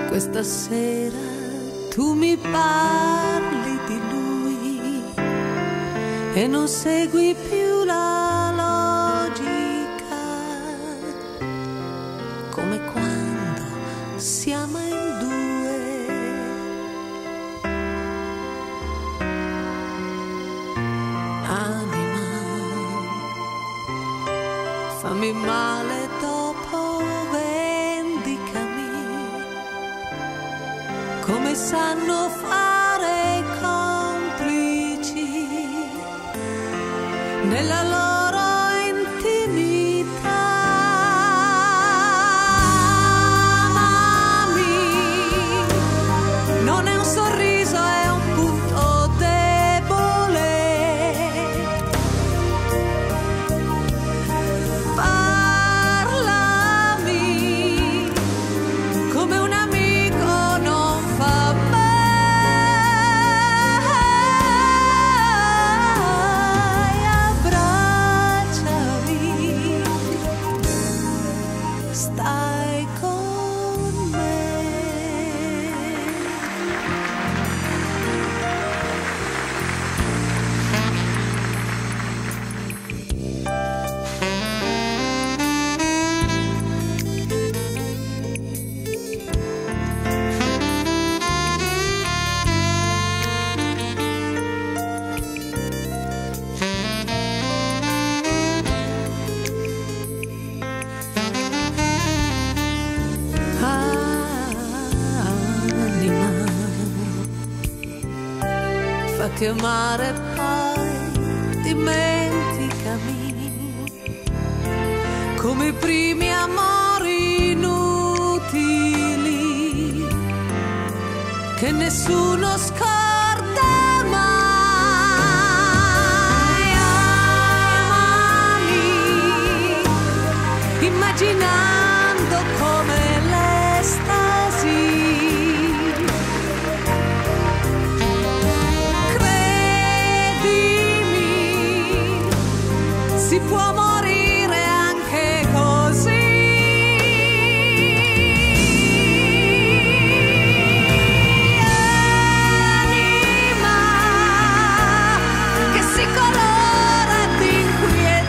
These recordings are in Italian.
Questa sera tu mi parli di lui e non segui più la logica, come quando si ama in due. Anima, fammi male dopo, vendicami come sanno fare i complici nella loro intimità. Amami, non è un sorriso, è un punto debole. Parlami come un amico non fa mai. Abbracciami, stai con me. Anima, fatti amare poi dimenticami come i primi amori inutili che nessuno scorda mai. Amami, immaginando come l'estasi. Credimi, si può morire anche così. Anima che si colora di inquietudini.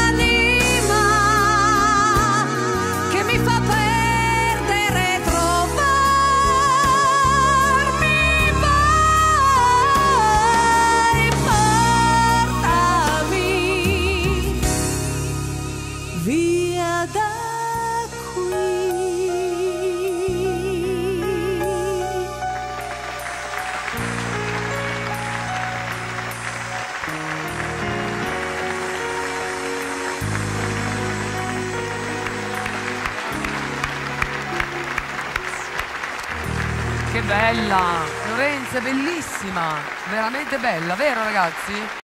Anima che mi fa perdere, trovarmi. Vai, portami via da qui. Che bella! Lorenza, è bellissima! Veramente bella, vero ragazzi?